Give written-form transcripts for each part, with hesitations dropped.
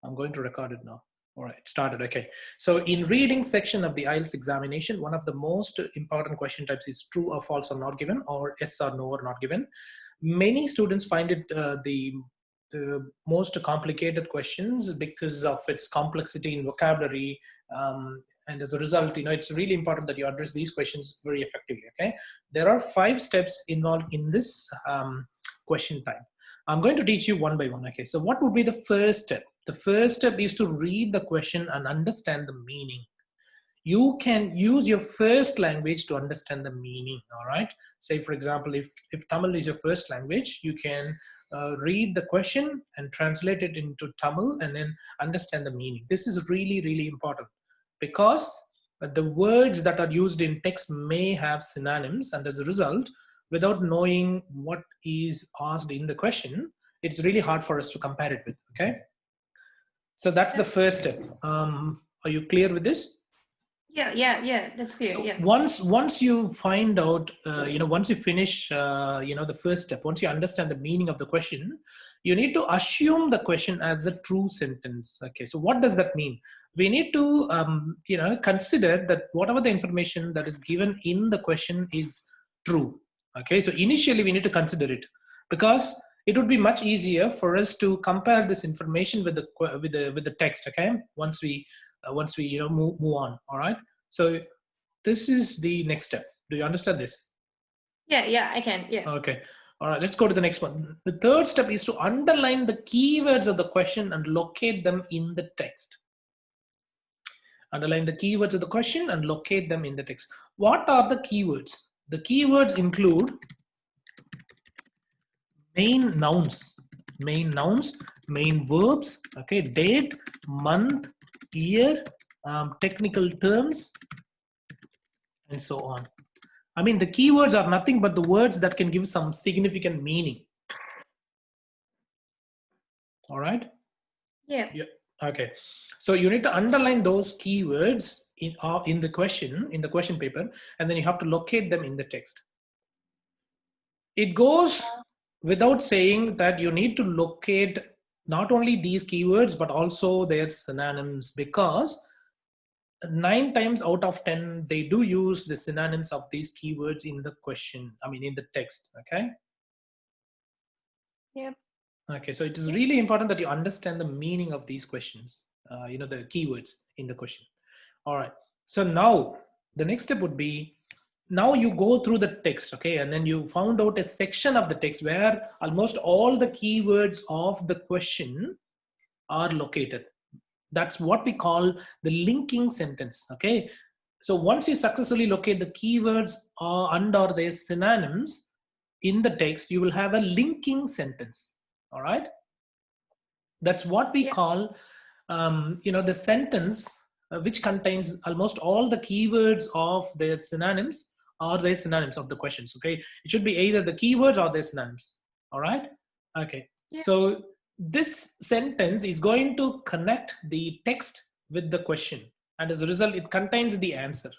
I'm going to record it now. All right, started. Okay. So in reading section of the IELTS examination, one of the most important question types is true or false or not given, or yes or no or not given. Many students find it the most complicated questions because of its complexity in vocabulary. And as a result, it's really important that you address these questions very effectively. Okay. There are 5 steps involved in this question type. I'm going to teach you one by one. Okay, so what would be the first step? The first step is to read the question and understand the meaning. You can use your first language to understand the meaning. All right. Say, for example, if Tamil is your first language, you can read the question and translate it into Tamil and then understand the meaning. This is really, really important because the words that are used in text may have synonyms, and as a result, without knowing what is asked in the question, it's really hard for us to compare it with. Okay, so that's the first step. Are you clear with this? Yeah, that's clear. So yeah. Once you find out, once you finish, the first step, once you understand the meaning of the question, you need to assume the question as the true sentence. Okay, so what does that mean? We need to, consider that whatever the information that is given in the question is true. Okay, so initially we need to consider it because it would be much easier for us to compare this information with the text. Okay, once we move on. All right, so this is the next step. Do you understand this? Yeah, I can. Yeah. Okay. All right, let's go to the next one. The third step is to underline the keywords of the question and locate them in the text. Underline the keywords of the question and locate them in the text. What are the keywords? The keywords include main nouns, main verbs, okay, date, month, year, technical terms, and so on. I mean, the keywords are nothing but the words that can give some significant meaning. All right? Yeah. Okay. So you need to underline those keywords in the question paper, and then you have to locate them in the text. It goes without saying that you need to locate not only these keywords but also their synonyms, because 9 times out of 10 they do use the synonyms of these keywords in the question, in the text. Okay. Yeah. Okay, so it is really important that you understand the meaning of these questions, the keywords in the question. All right, so now the next step would be, now you go through the text, okay, and then you found out a section of the text where almost all the keywords of the question are located. That's what we call the linking sentence. Okay, so once you successfully locate the keywords and/or their synonyms in the text, you will have a linking sentence. All right, that's what we call the sentence which contains almost all the keywords of their synonyms or their synonyms of the questions. Okay, it should be either the keywords or their synonyms. All right, okay. So this sentence is going to connect the text with the question, and as a result it contains the answer.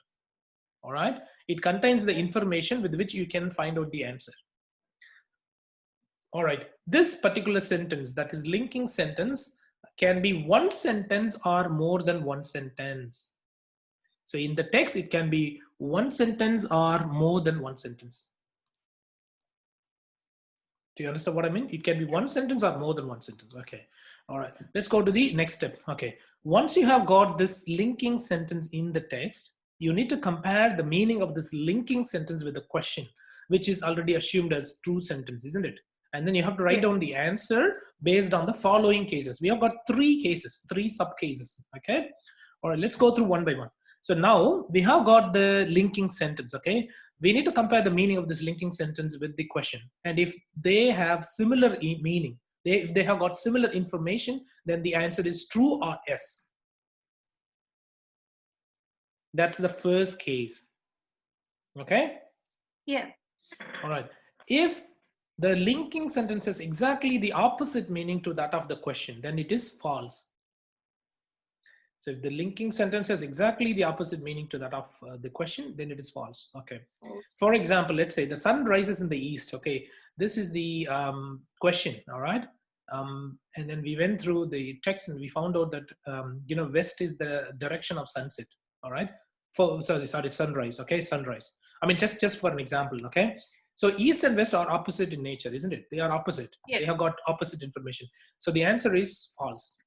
All right, it contains the information with which you can find out the answer. All right, this particular sentence, that is linking sentence, can be one sentence or more than one sentence. So in the text it can be one sentence or more than one sentence. Do you understand what I mean? It can be one sentence or more than one sentence. Okay. All right. Let's go to the next step. Okay. Once you have got this linking sentence in the text, you need to compare the meaning of this linking sentence with the question, which is already assumed as true sentence, isn't it? And then you have to write down the answer based on the following cases. We have got 3 cases, 3 sub cases. Okay. All right. Let's go through one by one. So now we have got the linking sentence. Okay. We need to compare the meaning of this linking sentence with the question. And if they have similar meaning, if they have got similar information, then the answer is true or yes. That's the first case. Okay? Yeah. All right. If the linking sentence has exactly the opposite meaning to that of the question, then it is false. So if the linking sentence has exactly the opposite meaning to that of the question, then it is false. Okay. For example, let's say the sun rises in the east. Okay. This is the question. All right. And then we went through the text and we found out that, west is the direction of sunset. All right. Sorry, sunrise. Okay. Sunrise. I mean, just for an example. Okay. So east and west are opposite in nature, isn't it? They are opposite. Yeah. They have got opposite information. So the answer is false.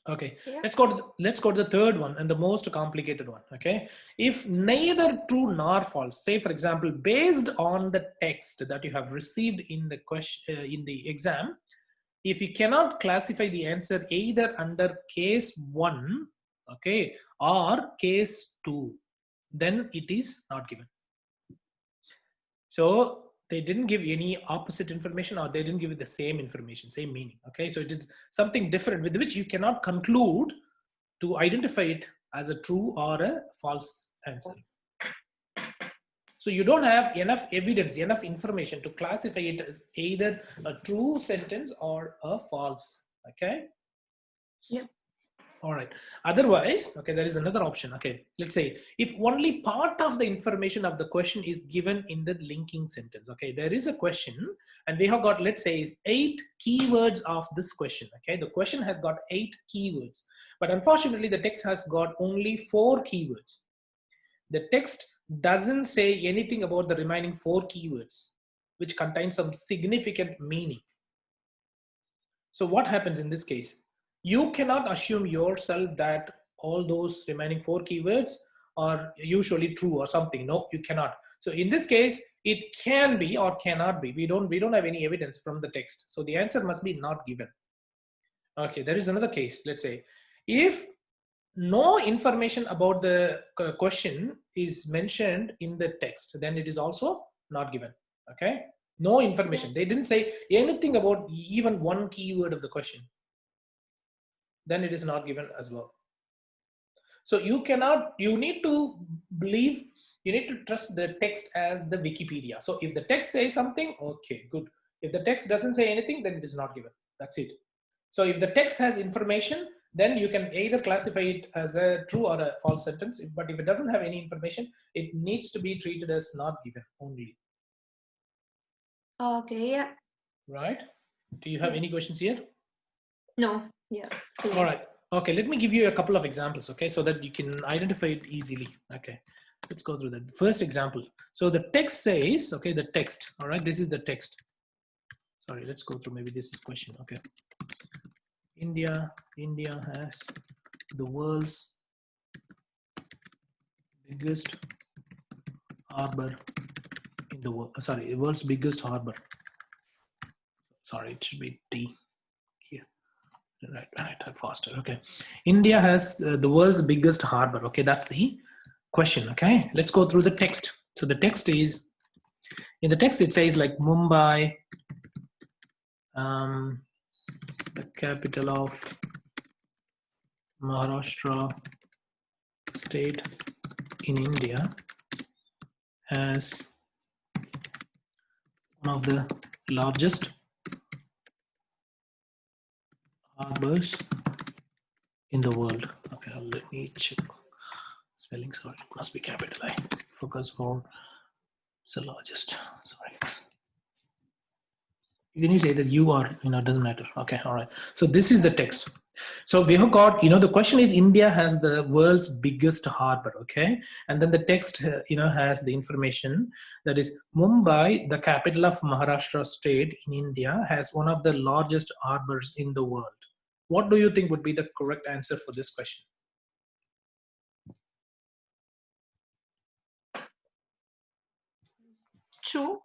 Okay, Yeah. let's go to the third one and the most complicated one. Okay, if neither true nor false, say for example, based on the text that you have received in the question in the exam, if you cannot classify the answer either under case 1, okay, or case 2, then it is not given. So they didn't give any opposite information, or they didn't give it the same information, same meaning. Okay, so it is something different with which you cannot conclude to identify it as a true or a false answer. So you don't have enough evidence, enough information to classify it as either a true sentence or a false. Okay. Yep. All right. Otherwise, okay, there is another option. Okay, let's say if only part of the information of the question is given in the linking sentence. Okay, there is a question and we have got, let's say, 8 keywords of this question. Okay, the question has got 8 keywords, but unfortunately the text has got only 4 keywords. The text doesn't say anything about the remaining 4 keywords, which contain some significant meaning. So what happens in this case? You cannot assume yourself that all those remaining 4 keywords are usually true or something. No, you cannot. So in this case, it can be or cannot be. We don't have any evidence from the text. So the answer must be not given. Okay, there is another case. Let's say if no information about the question is mentioned in the text, then it is also not given. Okay, no information. They didn't say anything about even one keyword of the question. Then it is not given as well. So you need to believe, you need to trust the text as the Wikipedia. So if the text says something, okay, good. If the text doesn't say anything, then it is not given. That's it. So if the text has information, then you can either classify it as a true or a false sentence. But if it doesn't have any information, it needs to be treated as not given only. Okay, yeah. Right? Do you have any questions here? No, yeah. All right. Okay, let me give you a couple of examples, okay, so that you can identify it easily. Okay, let's go through that. First example. So the text says, okay, the text, all right, this is the text. Sorry, let's go through, maybe this is question, okay. India has the world's biggest harbor in the world. Sorry, the world's biggest harbor. Sorry, it should be T here. Right, faster. Okay, India has the world's biggest harbor. Okay, that's the question. Okay, let's go through the text. So the text is, in the text it says like Mumbai, the capital of Maharashtra state in India, has one of the largest harbors in the world. Okay, let me check spelling. Sorry, it must be capital I. Focus for the largest. Sorry. You can say that you are, it doesn't matter. Okay, all right. So this is the text. So we have got, the question is India has the world's biggest harbor, okay? And then the text, has the information that is Mumbai, the capital of Maharashtra state in India, has one of the largest harbors in the world. What do you think would be the correct answer for this question? True.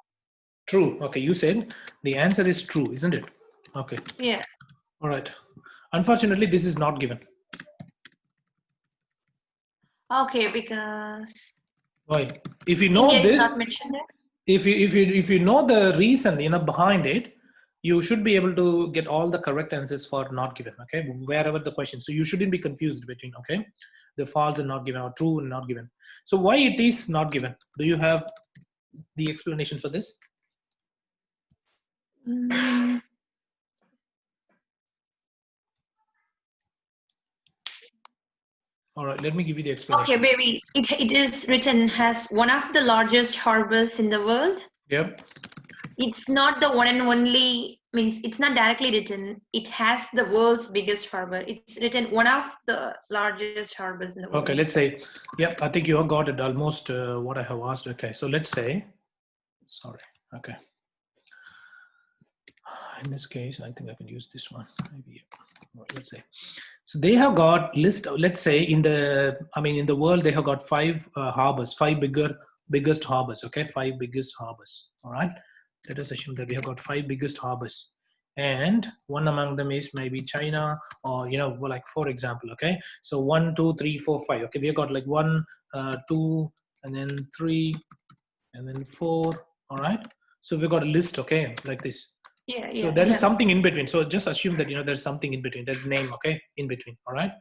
True. Okay, you said the answer is true, isn't it? Okay. Yeah. All right. Unfortunately, this is not given. Okay, because Why? If you know India this, is not mentioned there. If you know the reason behind it, you should be able to get all the correct answers for not given. Okay, wherever the question. So you shouldn't be confused between the false and not given, or true and not given. So why it is not given? Do you have the explanation for this? All right, let me give you the explanation. Okay, maybe it is written as one of the largest harbors in the world. Yep. It's not the one and only, means it's not directly written. It has the world's biggest harbor. It's written one of the largest harbors in the world. Okay, let's say, yep, I think you have got it almost what I have asked. Okay, so let's say, sorry, okay. In this case, I think I can use this one. Maybe, let's say. So they have got list. Let's say in the, I mean, in the world, they have got five harbors, biggest harbors. Okay, five biggest harbors. All right. Let us assume that we have got five biggest harbors, and one among them is maybe China, or like for example. Okay, so 1, 2, 3, 4, 5. Okay, we have got like 1, 2, and then 3, and then 4. All right. So we've got a list. Okay, like this. Yeah, So yeah, there is yeah. something in between. So just assume that there's something in between. There's name, okay, in between. All right.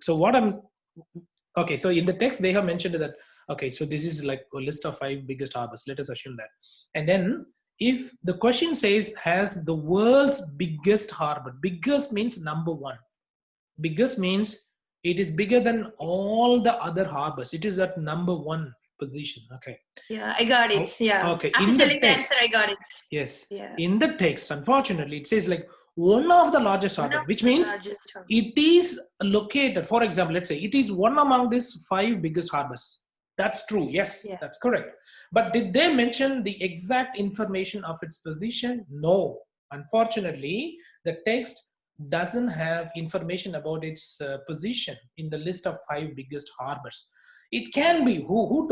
So what I'm okay. So in the text they have mentioned that okay. So this is like a list of 5 biggest harbors. Let us assume that. And then if the question says has the world's biggest harbor, biggest means number one. Biggest means it is bigger than all the other harbors. It is at number one position. Okay. Yeah, I got it. Yeah. Okay. After In the telling the answer, text, I got it. yes, Yeah. in the text, unfortunately, it says like one of the largest One harbor, of which the means largest harbor. it is located, for example, let's say it is one among these 5 biggest harbors. That's true. Yes, Yeah. that's correct. But did they mention the exact information of its position? No. Unfortunately, the text doesn't have information about its position in the list of 5 biggest harbors. It can be who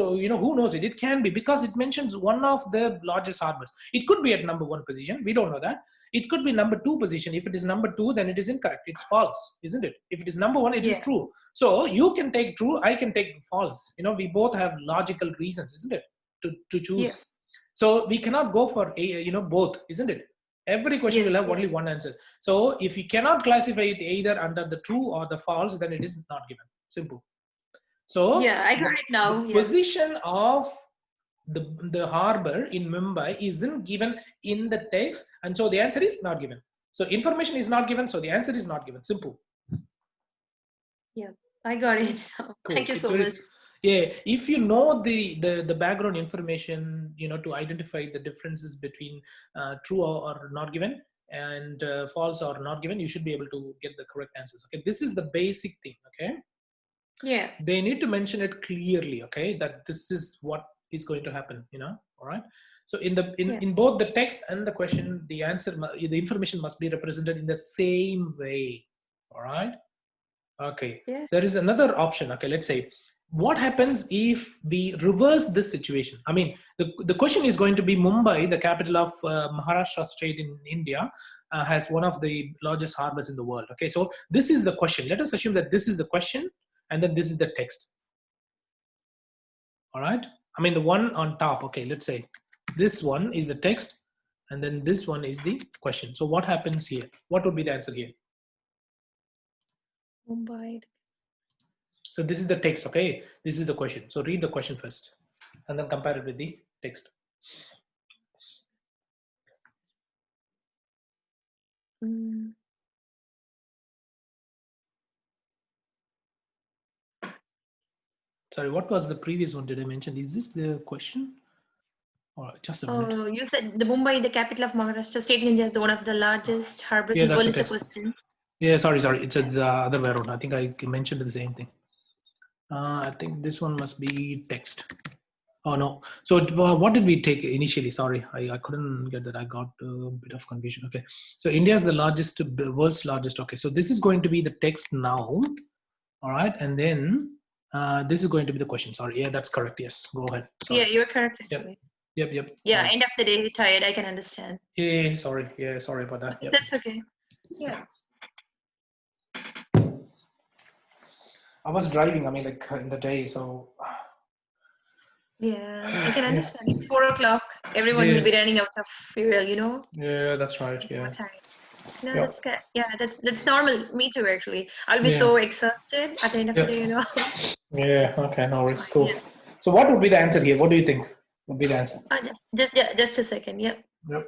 knows it. It can be because it mentions one of the largest harbors. It could be at number 1 position. We don't know that. It could be number 2 position. If it is number 2, then it is incorrect. It's false, isn't it? If it is number 1, it is Yeah. true. So you can take true. I can take false. We both have logical reasons, isn't it, to choose. Yeah. So we cannot go for both, isn't it? Every question will Yes. have Yeah. only one answer. So if you cannot classify it either under the true or the false, then it is not given. Simple. So Yeah, I got it now. the Yeah. position of the harbor in Mumbai isn't given in the text, and so the answer is not given. So information is not given, so the answer is not given. Simple. Yeah, I got it. Cool. Thank you It's so very much. yeah. If you know the background information, to identify the differences between true or not given and false or not given, you should be able to get the correct answers. Okay, this is the basic thing. Okay. Yeah. They need to mention it clearly, okay, that this is what is going to happen, all right. So Yeah. in both the text and the question, the the information must be represented in the same way, all right. Okay, Yes. there is another option. Okay, let's say what happens if we reverse this situation. I mean, the question is going to be Mumbai, the capital of Maharashtra state in India, has one of the largest harbors in the world. Okay, so this is the question. Let us assume that this is the question and then this is the text. All right. I mean, the one on top. Okay, let's say this one is the text and then this one is the question. So what happens here? What would be the answer here? Mumbai. So this is the text. Okay, this is the question. So read the question first and then compare it with the text. Mm. Sorry, what was the previous one? Did I mention? Is this the question? All right, just a minute. Oh, you said the Mumbai, the capital of Maharashtra state in India, is the one of the largest harbors Yeah, in the that's world. the Is the text. question? Yeah, sorry. It's the other way around. I think I mentioned the same thing. I think this one must be text. Oh no. So what did we take initially? Sorry, I couldn't get that. I got a bit of confusion. Okay. So India is the largest, world's largest. Okay. So this is going to be the text now. All right. And then this is going to be the question. Sorry. Yeah, that's correct. Yes. Go ahead. Sorry. Yeah, you're correct Yep. actually. Yep. Yeah, Sorry. end of the day, tired. I can understand. Yeah. Sorry. Yeah. Sorry about that. Yep. That's okay. Yeah. I was driving. I mean, like in the day. So Yeah, I can yeah. understand. It's 4 o'clock. Everyone will Yeah. be running out of fuel, Yeah. That's right. More Yeah. time. No, Yep. that's good. Yeah, that's normal. Me too, actually. I'll be Yeah. so exhausted at the end of the Yep. day, Yeah. Okay. No It's worries. fine. Cool. Yeah. So what would be the answer here? What do you think would be the answer? Just a second. Yep. Yep.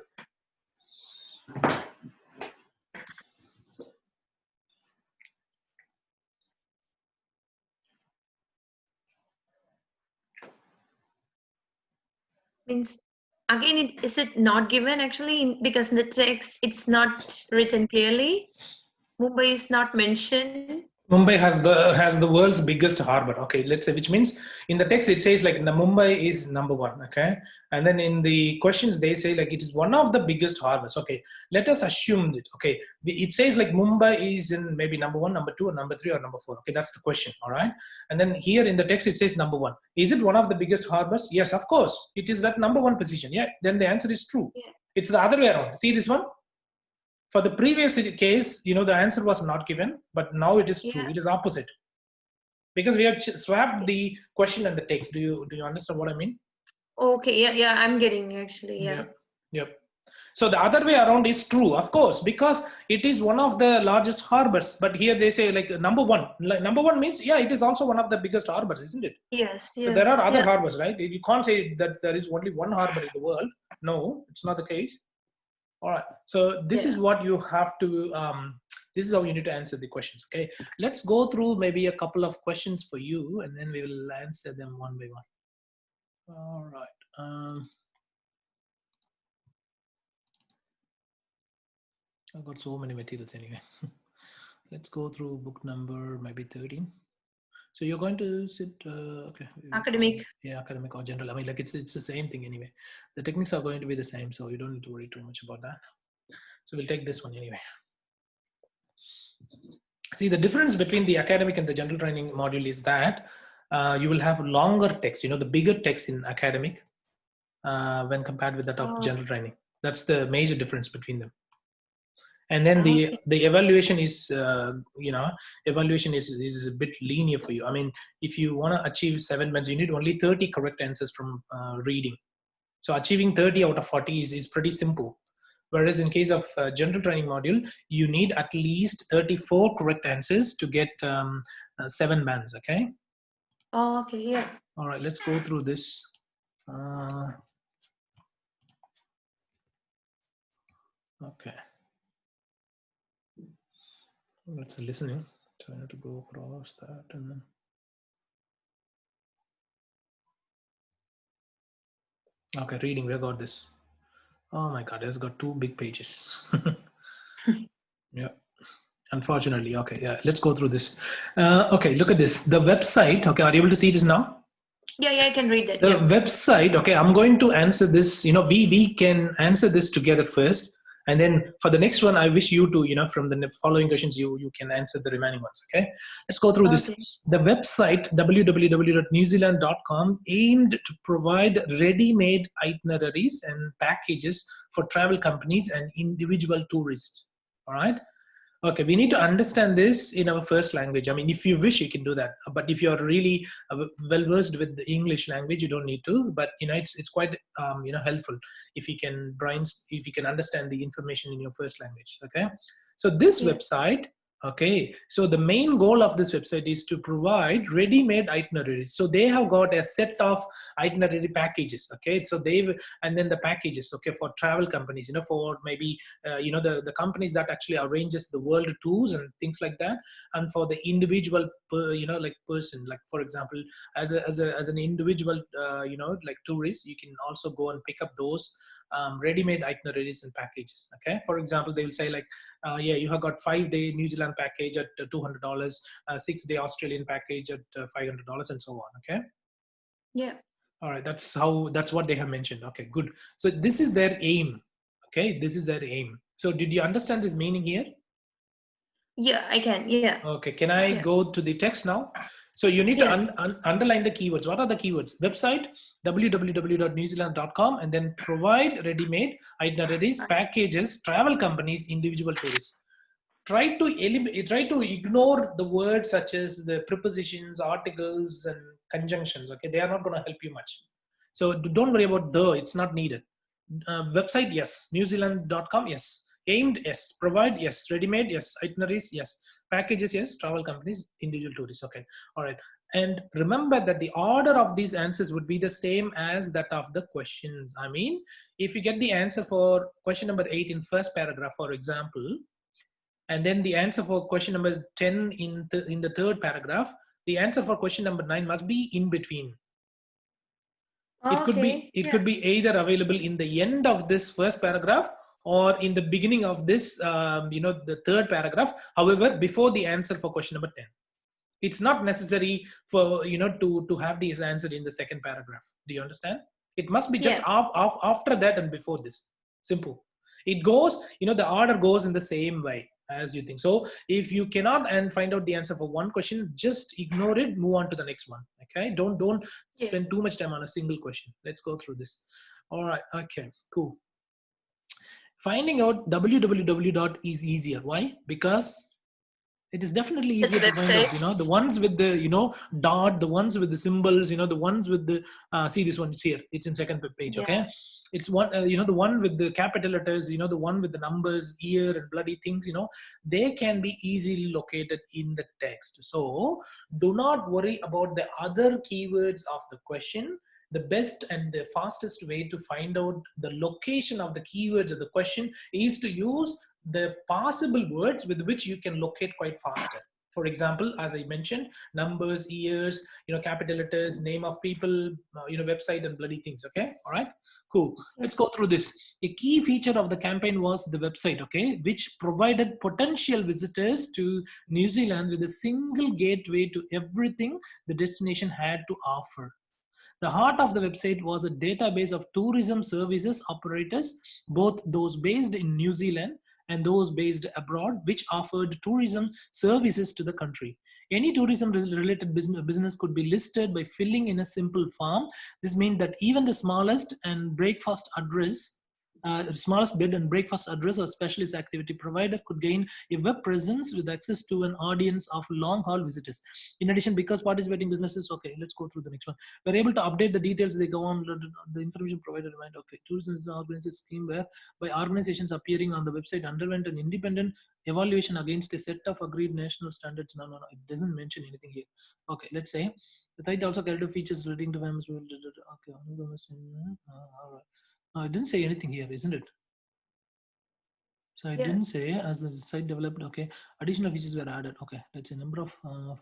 Means Again, is it not given actually? Because in the text, it's not written clearly. Mumbai is not mentioned. Mumbai has the world's biggest harbor. Okay, let's say, which means in the text it says like the Mumbai is number one. Okay, and then in the questions they say like it is one of the biggest harbors. Okay, let us assume it. Okay, it says like Mumbai is in maybe number one, number two, or number three, or number four. Okay, that's the question. All right, and then here in the text it says number one. Is it one of the biggest harbors? Yes, of course, it is that number one position. Yeah, then the answer is true. Yeah. It's the other way around. See this one. For the previous case, the answer was not given, but now it is true. Yeah. It is opposite because we have swapped the question and the text. Do you understand what I mean? Okay. Yeah. Yeah. I'm getting actually. Yeah. Yep. So the other way around is true, of course, because it is one of the largest harbors. But here they say like number one. Like, number one means yeah, it is also one of the biggest harbors, isn't it? Yes. So Yes. there are other Yeah. harbors, right? You can't say that there is only one harbor in the world. No, it's not the case. All right, so this is what you have to, this is how you need to answer the questions, okay? Let's go through maybe a couple of questions for you and then we will answer them one by one. All right. I've got so many materials anyway. Let's go through book number maybe 13. So you're going to sit, okay. Academic. Yeah, academic or general. I mean, like it's the same thing anyway. The techniques are going to be the same, so you don't need to worry too much about that. So we'll take this one anyway. See, the difference between the academic and the general training module is that you will have longer text, the bigger text in academic when compared with that of general training. That's the major difference between them. And then the evaluation is, evaluation is a bit linear for you. I mean, if you want to achieve 7 months, you need only 30 correct answers from reading. So achieving 30 out of 40 is pretty simple. Whereas in case of general training module, you need at least 34 correct answers to get 7 bands, okay? Oh, okay, yeah. All right, let's go through this. Okay. Let's listening. Try to go across that and then. Okay, reading, we got this. Oh my God, it's got 2 big pages. Yeah, unfortunately. Okay, yeah, let's go through this. Okay, look at this. The website, okay, are you able to see this now? Yeah, I can read that. The website, okay, I'm going to answer this. We can answer this together first. And then for the next one, I wish you to, from the following questions, you can answer the remaining ones, okay? Let's go through this. The website, www.newzealand.com, aimed to provide ready-made itineraries and packages for travel companies and individual tourists, all right? Okay, we need to understand this in our first language. I mean, if you wish, you can do that. But if you're really well versed with the English language, you don't need to. But it's quite helpful if you can understand the information in your first language. Okay, so this website. Okay, so the main goal of this website is to provide ready-made itineraries. So they have got a set of itinerary packages. Okay, so and then the packages. Okay, for travel companies, for maybe the companies that actually arranges the world tours and things like that, and for the individual person, like for example, as an individual like tourist, you can also go and pick up those ready-made itineraries and packages. Okay, for example, they will say like you have got 5-day New Zealand package at $200, 6-day Australian package at $500, and so on. Okay, all right, that's what they have mentioned. Okay, good. So this is their aim. Okay, this is their aim. So did you understand this meaning here? Yeah, I can. Yeah. Okay, can I go to the text now? So you need to underline the keywords. What are the keywords? Website, www.newzealand.com, and then provide ready-made itineraries, packages, travel companies, individual tourists. Try to ignore the words such as the prepositions, articles, and conjunctions. Okay, they are not going to help you much. So don't worry about it's not needed. Website, yes. newzealand.com, yes. Aimed, yes. Provide, yes. Ready-made, yes. Itineraries, yes. Packages, yes. Travel companies, individual tourists. Okay, all right. And remember that the order of these answers would be the same as that of the questions. I mean, if you get the answer for question number 8 in first paragraph, for example, and then the answer for question number 10 in the third paragraph, the answer for question number 9 must be in between. Okay. it Yeah. could be either available in the end of this first paragraph or in the beginning of this the third paragraph, however before the answer for question number 10. It's not necessary for to have these answered in the second paragraph. Do you understand? It must be just Yeah. after that and before this. Simple. It goes, the order goes in the same way as you think. So if you cannot and find out the answer for one question, just ignore it, move on to the next one. Okay, don't Yeah. spend too much time on a single question. Let's go through this. All right. Okay, cool. Finding out www dot is easier. Why? Because it is definitely It's easier to find out, website. the ones with the dot, the ones with the symbols, the ones with the see, this one is here, it's in second page. Yeah. Okay, it's one, the one with the capital letters, the one with the numbers, year and bloody things, they can be easily located in the text. So do not worry about the other keywords of the question. The best and the fastest way to find out the location of the keywords of the question is to use the possible words with which you can locate quite faster. For example, as I mentioned, numbers, years, capital letters, name of people, website and bloody things. Okay, all right, cool. Yeah. Let's go through this. A key feature of the campaign was the website, okay, which provided potential visitors to New Zealand with a single gateway to everything the destination had to offer. The heart of the website was a database of tourism services operators, both those based in New Zealand and those based abroad, which offered tourism services to the country. Any tourism related business could be listed by filling in a simple form. This means that even the smallest bed and breakfast address or specialist activity provider could gain a web presence with access to an audience of long haul visitors. In addition, because participating businesses, okay, let's go through the next one, we're able to update the details. They go on the information provided. Remind, okay, tourism is an organization scheme where by organizations appearing on the website underwent an independent evaluation against a set of agreed national standards. No, it doesn't mention anything here. Okay, let's say the site also carried features relating to famous. Okay, all right. No, it didn't say anything here, isn't it? So it Yeah. didn't say as the site developed. Okay, additional features were added. Okay, that's a number of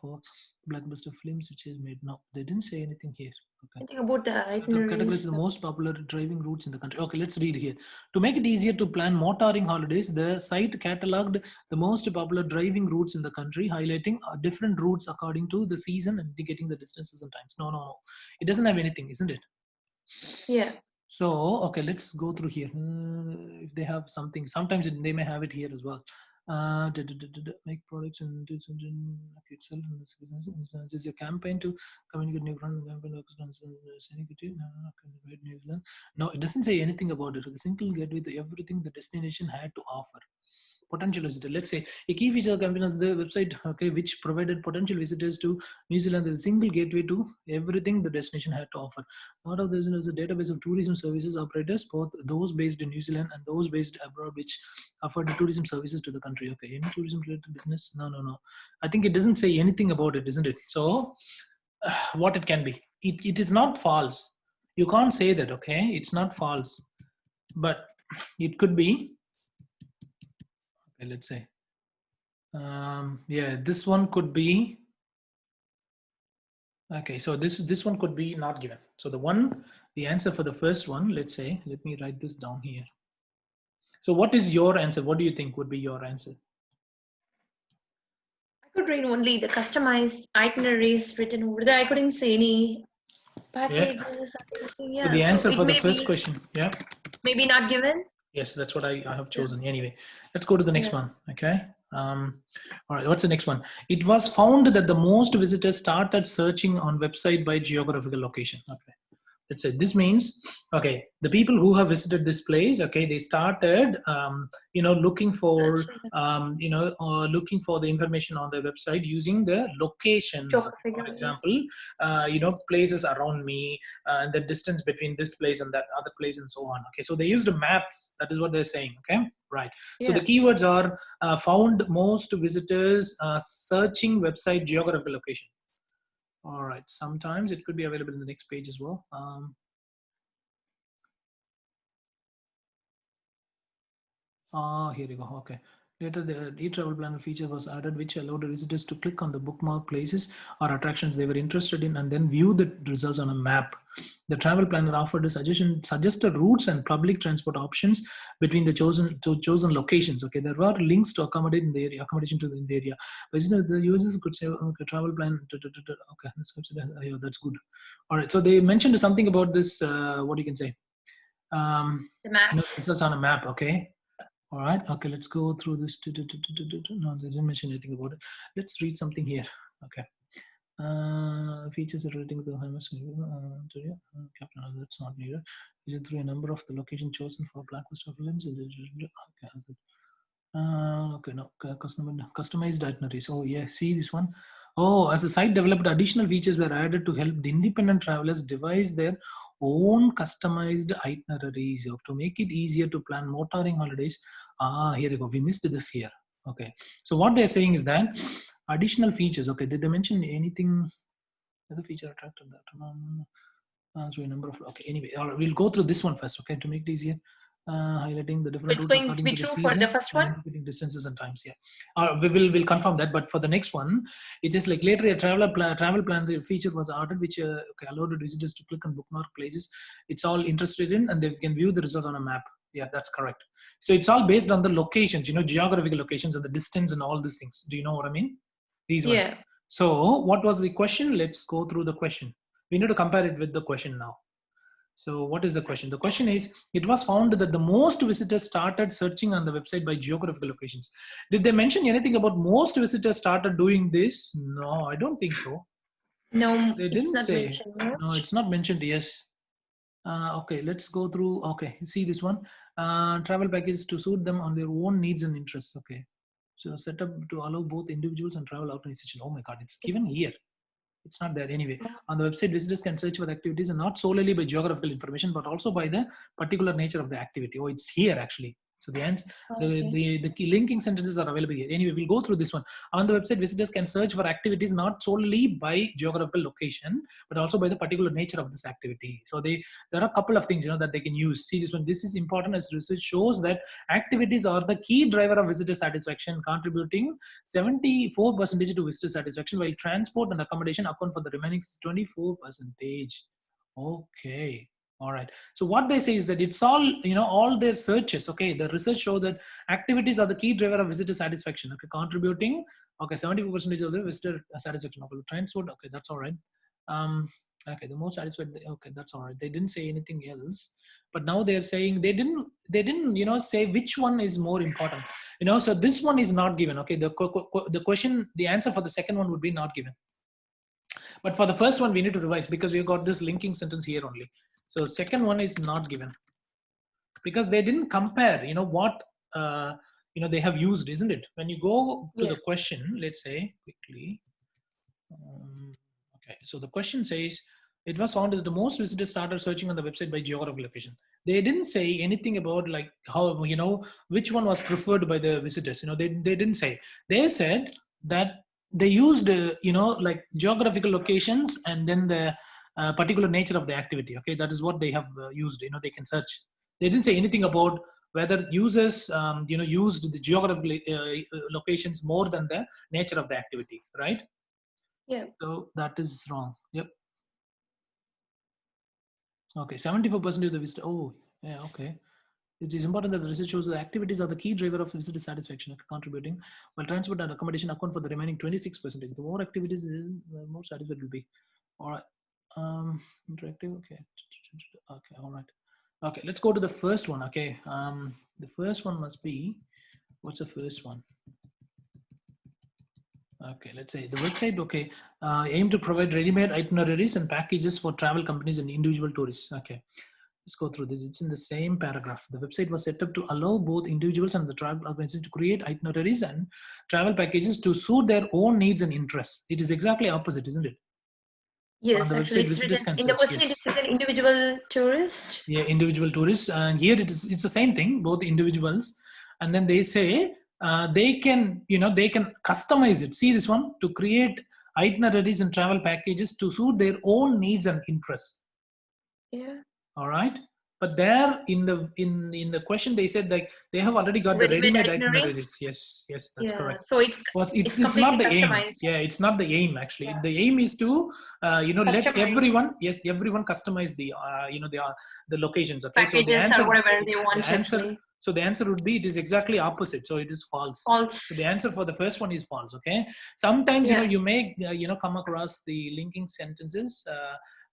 for blockbuster films which is made. No, they didn't say anything here. Okay. I think about the Categorize itineraries. the most popular driving routes in the country. Okay, let's read here. To make it easier to plan motoring holidays, the site cataloged the most popular driving routes in the country, highlighting different routes according to the season and indicating the distances and times. No. It doesn't have anything, isn't it? Yeah. So, okay, let's go through here. If they have something, sometimes they may have it here as well. Make products and itself in this business. There's a campaign to communicate new brand campaign New Zealand. No, it doesn't say anything about it. A single gateway to everything the destination had to offer. Potential visitor. Let's say a key feature of the campaign is the website, okay, which provided potential visitors to New Zealand with a single gateway to everything the destination had to offer. Part of this is a database of tourism services operators, both those based in New Zealand and those based abroad, which offered the tourism services to the country. Okay, any tourism related business? No. I think it doesn't say anything about it, isn't it? So, what it can be? It is not false. You can't say that. Okay, it's not false, but it could be. Okay, let's say. Yeah, this one could be. Okay, so this one could be not given. So the answer for the first one, let's say, let me write this down here. So what is your answer? What do you think would be your answer? I could read only the customized itineraries written over there. I couldn't see any Yeah. packages or something. So Yeah. the So answer it for the may first be question, yeah. maybe not given. Yes, that's what I have chosen. Anyway, let's go to the next Yeah. one. Okay. All right. What's the next one? It was found that the most visitors started searching on website by geographical location. Okay. Let's say this means, okay, the people who have visited this place, okay, they started looking for Searching looking for the information on the website using the locations. Okay, for geographical. Yeah. example, places around me, and the distance between this place and that other place and so on. Okay, so they used maps. That is what they're saying. Okay, right. So the Yeah. keywords are found most visitors searching website geographical location. All right, sometimes it could be available in the next page as well. Here you go. Okay, Later, the e-travel planner feature was added, which allowed visitors to click on the bookmark places or attractions they were interested in and then view the results on a map. The travel planner offered a suggested routes and public transport options between the chosen locations. Okay, there were links to accommodate in the area, accommodation to in the area. The users could say, okay, travel plan. Okay, that's good. All right, so they mentioned something about this. What you can say? The maps. Results on a map. Okay. All right. Okay, let's go through this. No, they didn't mention anything about it. Let's read something here. Okay. Features relating to the that's not needed. Through a number of the location chosen for blacklist of films. Okay. Okay, no, customized itineraries. Oh, yeah, see this one. Oh, as the site developed, additional features were added to help the independent travelers devise their own customized itineraries to make it easier to plan motoring holidays. Here you go. We missed this here. Okay, so what they're saying is that additional features. Okay, did they mention anything? Other feature attracted that. So a number of. Okay, anyway, we'll go through this one first. Okay, to make it easier. Highlighting the So different it's routes going to according be to the true for season the first and one? indicating distances and times. Yeah, we'll confirm that. But for the next one, it is like later a travel plan the feature was added, which allowed visitors to click on bookmark places it's all interested in, and they can view the results on a map. Yeah, that's correct. So it's all based on the locations, geographical locations and the distance and all these things. Do you know what I mean? These ones. Yeah. So what was the question? Let's go through the question. We need to compare it with the question now. So what is the question? The question is, it was found that the most visitors started searching on the website by geographical locations. Did they mention anything about most visitors started doing this? No, I don't think so. No, They it's didn't not say. mentioned No, most. it's not mentioned. Yes. Okay, let's go through. Okay, see this one. Travel packages to suit them on their own needs and interests. Okay. So set up to allow both individuals and travel organization. Oh my God, it's given here. It's not there anyway. On the website, visitors can search for activities and not solely by geographical information, but also by the particular nature of the activity. Oh, it's here actually. So the answer, Okay. the key linking sentences are available here. Anyway, we'll go through this one. On the website, visitors can search for activities not solely by geographical location, but also by the particular nature of this activity. So there are a couple of things that they can use. See this one. This is important as research shows that activities are the key driver of visitor satisfaction, contributing 74% to visitor satisfaction, while transport and accommodation account for the remaining 24%. Okay. All right. So what they say is that it's all, all their searches. Okay. The research show that activities are the key driver of visitor satisfaction. Okay. Contributing. Okay. 74% of the visitor satisfaction. Okay. Transport. Okay. That's all right. Okay. The most satisfied. Okay. That's all right. They didn't say anything else, but now they're saying they didn't, say which one is more important. So this one is not given. Okay. The question, the answer for the second one would be not given. But for the first one, we need to revise because we've got this linking sentence here only. So second one is not given because they didn't compare, what, they have used, isn't it? When you go to Yeah. the question, let's say quickly. Okay, so the question says, it was found that the most visitors started searching on the website by geographical location. They didn't say anything about like how, which one was preferred by the visitors. They didn't say. They said that they used, like geographical locations and then the particular nature of the activity. Okay, that is what they have used. They can search. They didn't say anything about whether users, used the geographical locations more than the nature of the activity, right? Yeah. So that is wrong. Yep. Okay, 74% of the visitor. Oh, yeah, okay. It is important that the research shows that activities are the key driver of visitor satisfaction, contributing, while transport and accommodation account for the remaining 26%. The more activities, the more satisfied will be. All right. Interactive. Okay. Okay. All right. Okay. Let's go to the first one. Okay. The first one must be. What's the first one? Okay, let's say the website, okay, aim to provide ready-made itineraries and packages for travel companies and individual tourists. Okay, let's go through this. It's in the same paragraph. The website was set up to allow both individuals and the travel organization to create itineraries and travel packages to suit their own needs and interests. It is exactly opposite, isn't it? On Yes, the actually, website, it's visitors written can in the search. question. It Yes. is written individual tourist. Yeah, individual tourists, and here it's the same thing, both individuals, and then they say they can customize it. See this one, to create itineraries and travel packages to suit their own needs and interests. Yeah. All right. But there in the question they said like they have already got the Ready-made ready-made itineraries. itineraries. Yes, that's Yeah. correct. So it's It's not completely the aim. customized. Yeah, it's not the aim actually. Yeah. The aim is to let Customize everyone customize the the locations. Okay, so the packages or answer whatever they the want answer actually. so the answer would be it is exactly opposite. So it is false. So the False. answer for the first one is false. Okay. Sometimes Yeah. you may come across the linking sentences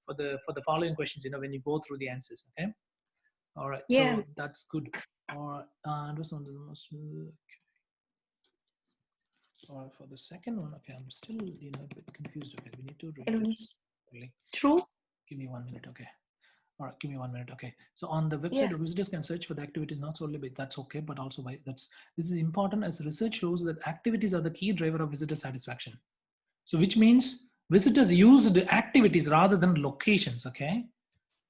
for the following questions. When you go through the answers. Okay. All right. Yeah. So that's good. All right. And what's on the most? Or for the second one, okay, I'm still a bit confused. Okay, we need to read It it. is Really. true. Give me 1 minute. Okay. All right, give me 1 minute. Okay. So on the Yeah. website, visitors can search for the activities not solely by that's okay, but also by this is important as research shows that activities are the key driver of visitor satisfaction. So which means visitors use the activities rather than locations. Okay.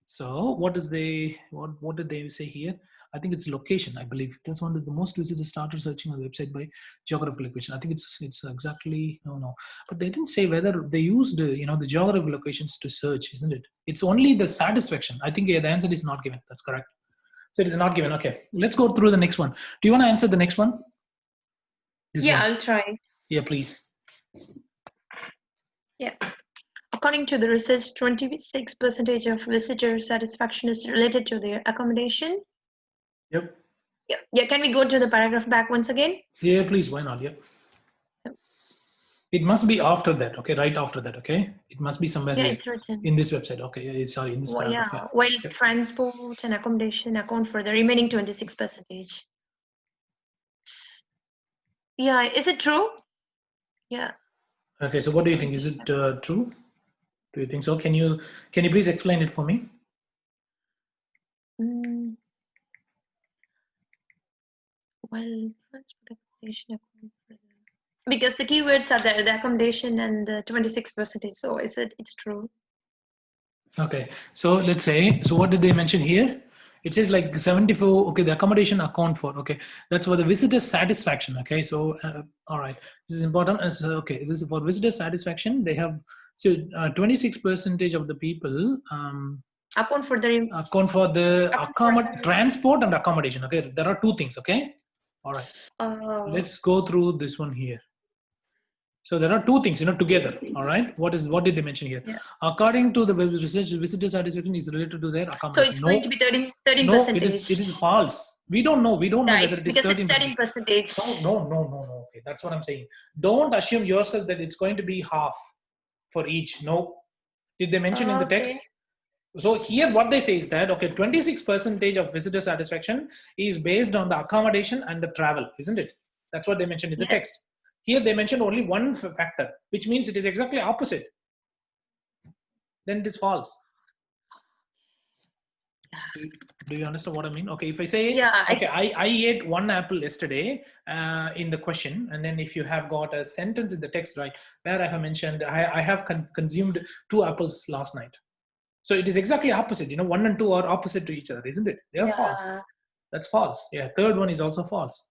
So what did they say here? I think it's location. I believe it was one of the most visitors started searching on the website by geographical location. I think it's exactly no, but they didn't say whether they used the geographical locations to search, isn't it? It's only the satisfaction. I think the answer is not given. That's correct. So it is not given. Okay, let's go through the next one. Do you want to answer the next one? This Yeah, one. I'll try. Yeah, please. Yeah. According to the research, 26% of visitor satisfaction is related to their accommodation. Yep. Yeah. Can we go to the paragraph back once again? Yeah, please. Why not? Yep. It must be after that, okay? Right after that, okay? It must be somewhere Yeah, here it's written. in this website, okay? Sorry, in this Well, yeah. paragraph, yeah. While Yep. transport and accommodation account for the remaining 26%. Yeah, is it true? Yeah. Okay, so what do you think? Is it true? Do you think so? Can you please explain it for me? Well, transport accommodation account for the because the keywords are there, the accommodation and the 26%. So it's true? Okay, so let's say, so what did they mention here? It says like 74, okay, the accommodation account for, okay, that's for the visitor satisfaction, okay, so, all right, this is important, as okay, this is for visitor satisfaction, they have, so 26% of the people Account for the transport and accommodation, okay, there are two things, okay, all right, uh, let's go through this one here. So there are two things, together. All right. What did they mention here? yeah. According to the web research, visitor satisfaction is related to their So accommodation. it's going to be 13 No, it percentage. is false. We don't know. We don't know Yeah, whether it's it is because it's 13%. 13%. No. Okay, that's what I'm saying. Don't assume yourself that it's going to be half for each. No. Did they mention in the text? Okay. So here what they say is that, okay, 26% of visitor satisfaction is based on the accommodation and the travel, isn't it? That's what they mentioned in the Yeah. text. Here they mentioned only one factor, which means it is exactly opposite. Then it is false. Do you understand what I mean? Okay, if I say, Yeah, okay, I ate one apple yesterday in the question, and then if you have got a sentence in the text, right, where I have mentioned, I have consumed 2 apples last night. So it is exactly opposite. 1 and 2 are opposite to each other, isn't it? They are false. yeah. That's false. Yeah, third one is also false.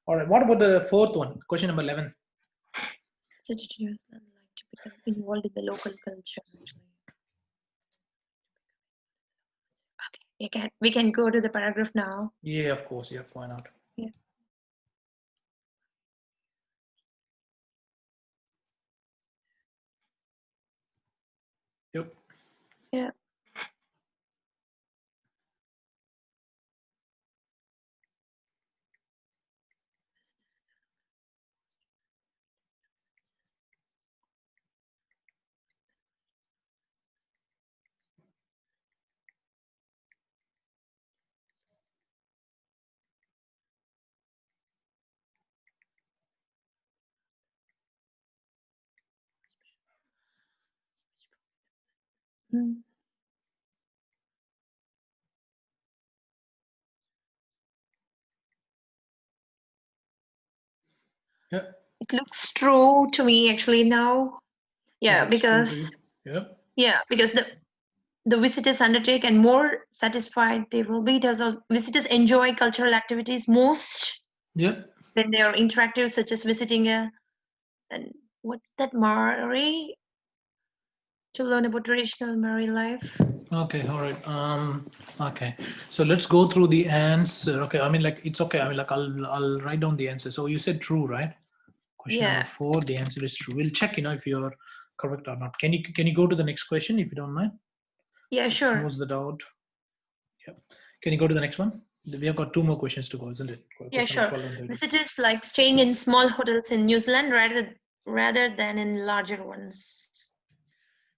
All right, what about the fourth one? Question number 11. Visitors like to become involved in the local culture. Okay, we can go to the paragraph now. Yeah, of course. Yeah, why not? Yeah. Yep. Yeah. Mm. Yeah. It looks true to me actually now. Yeah, because the visitors undertake and more satisfied they will be. Visitors enjoy cultural activities most when they are interactive, such as visiting and what's that, Mari? To learn about traditional married life. Okay, all right. Okay, so let's go through the answer. Okay, I mean, like, it's okay. I mean, like, I'll write down the answer. So you said true, right? Question number Yeah. 4. The answer is true. We'll check, if you're correct or not. Can you go to the next question if you don't mind? Yeah, It sure. smooths the doubt. Yep. Can you go to the next one? We have got 2 more questions to go, isn't it? Yeah, Question number sure. 12 and 13. Visitors like staying in small hotels in New Zealand rather than in larger ones.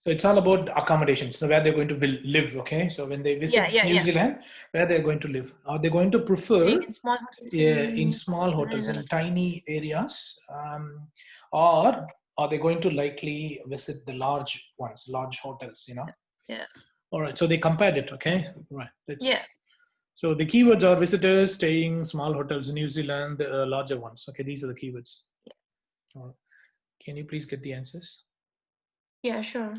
So it's all about accommodations, so where they're going to live. Okay, so when they Yeah, visit yeah, New yeah. Zealand, where they're going to live, are they going to Staying prefer in small hotels in in small New hotels in Zealand. tiny areas, or are they going to likely visit the large ones, large hotels? Yeah. All right, so they compared it. Okay, right. Yeah. So the keywords are visitors, staying, small hotels in New Zealand, larger ones. Okay, these are the keywords. All right. Can you please get the answers? Yeah, sure.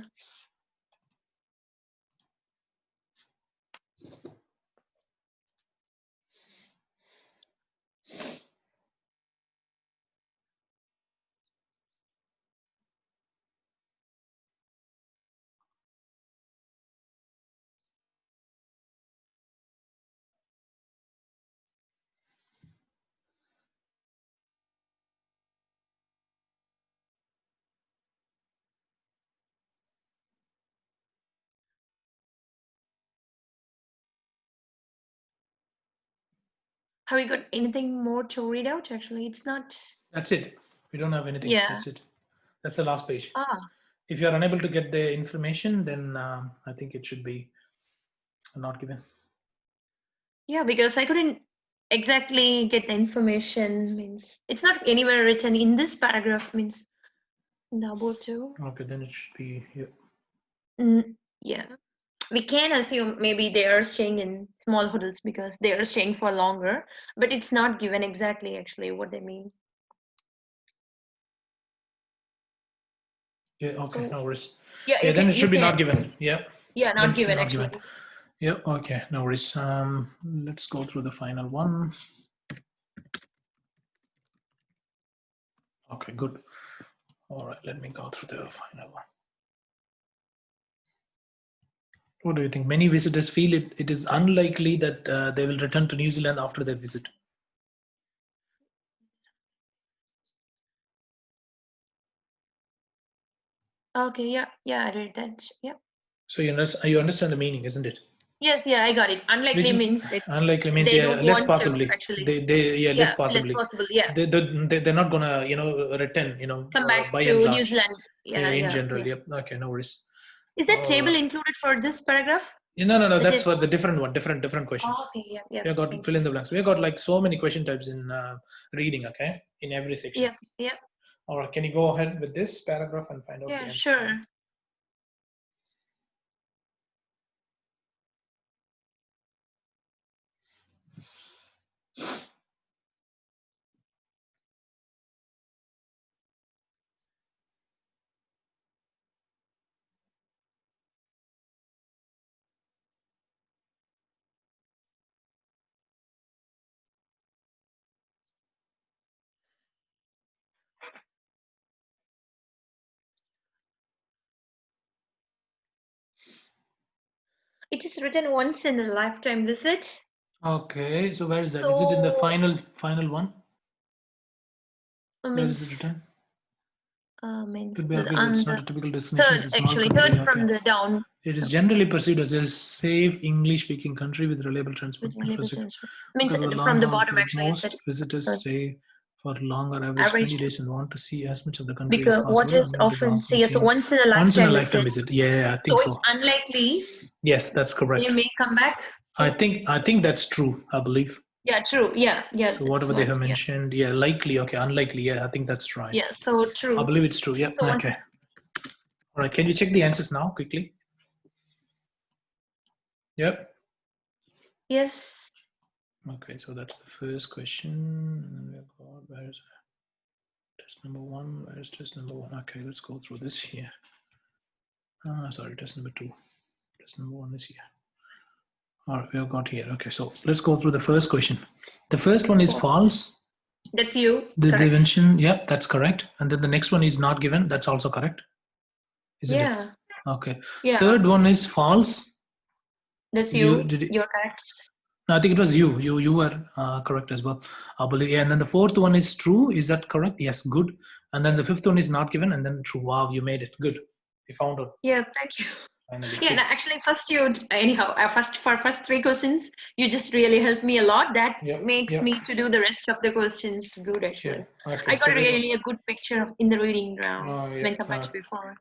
Have you got anything more to read out? Actually, it's not. That's it. We don't have anything. Yeah. That's it. That's the last page. Ah. If you're unable to get the information, then I think it should be not given. Yeah, because I couldn't exactly get the information. Means it's not anywhere written in this paragraph. Means in the about too. Okay, then it should be here. Yeah. We can assume maybe they are staying in small hotels because they are staying for longer, but it's not given exactly actually what they mean. Yeah, okay, So no worries. yeah, Yeah, then it you should be can. not given. Yeah, Yeah, then not it should be given not actually. given. Yeah, okay, no worries. Let's go through the final one. Okay, good. All right, let me go through the final one. What do you think? Many visitors feel it is unlikely that they will return to New Zealand after their visit. Okay, yeah, I read that. Yeah. So you understand the meaning, isn't it? Yes, yeah, I got it. Which Unlikely means it's unlikely means, they yeah, don't less want to possibly. actually. Less Yeah, less possibly. possible. Yeah, They're not gonna return, come back by and to New large. Zealand. Yeah, In yeah, general, yeah. yep. Okay, no worries. Is that table included for this paragraph? No. The That's test for the one? different one, different Oh, questions. okay, yeah, yeah. We have got Thank fill you. in the blanks. We have got like so many question types in reading. Okay, in every section. Yeah, yeah, All right, can you go ahead with this paragraph and find out the yeah, answer for me? sure. It is written once in a lifetime visit. Okay, so where is that? Is it in the So final one? Where is it means written? means Could be the, argue it's on not the a typical destination. It's third a small actually country. third Okay. from the down. It is generally perceived as a safe English-speaking country with reliable transport With reliable infrastructure. transfer. Means Because of the long from the haul bottom flight, actually is that most visitors uh, stay for longer, average 20 average days, and want to see as much of the country as because what possible. is And it is often often say as a seen once in a once in a lifetime lifetime visit. visit. Yeah, I think So so. it's unlikely Yes, that's they correct. may come back. I So think that's true. I believe. yeah, true. Yeah, So that's whatever they what. have Yeah, mentioned, yeah, likely. Okay, unlikely. Yeah, I think that's right. yeah. So I true. believe it's true. Yeah. So once. Okay. All right. Can you check the answers now quickly? Yep. Yes. Okay, so that's the first question. And we've got, where's test number 1? Where's test number 1? Okay, let's go through this here. Sorry, test number 2. Test number 1 is here. All right, we've got here. Okay, so let's go through the first question. The first one is false. That's you. Did they Correct. mention? Yep, that's correct. And then the next one is not given. That's also correct. Isn't it? Yeah. Okay. Yeah, Third one is false. that's You you. did it. You're correct. No, I think it was you. You were correct as well. I believe. Yeah, and then the fourth one is true. Is that correct? Yes, good. And then the fifth one is not given, and then true. Wow, you made it. Good. You found it Yeah, thank you. finally. Yeah, Good. no, actually, first you anyhow, first three questions, you just really helped me a lot. That Yep. makes Yep. me to do the rest of the questions good. Yeah. Actually, I Okay. got So they were. really a good picture in the reading round Yeah. when compared to Okay. before.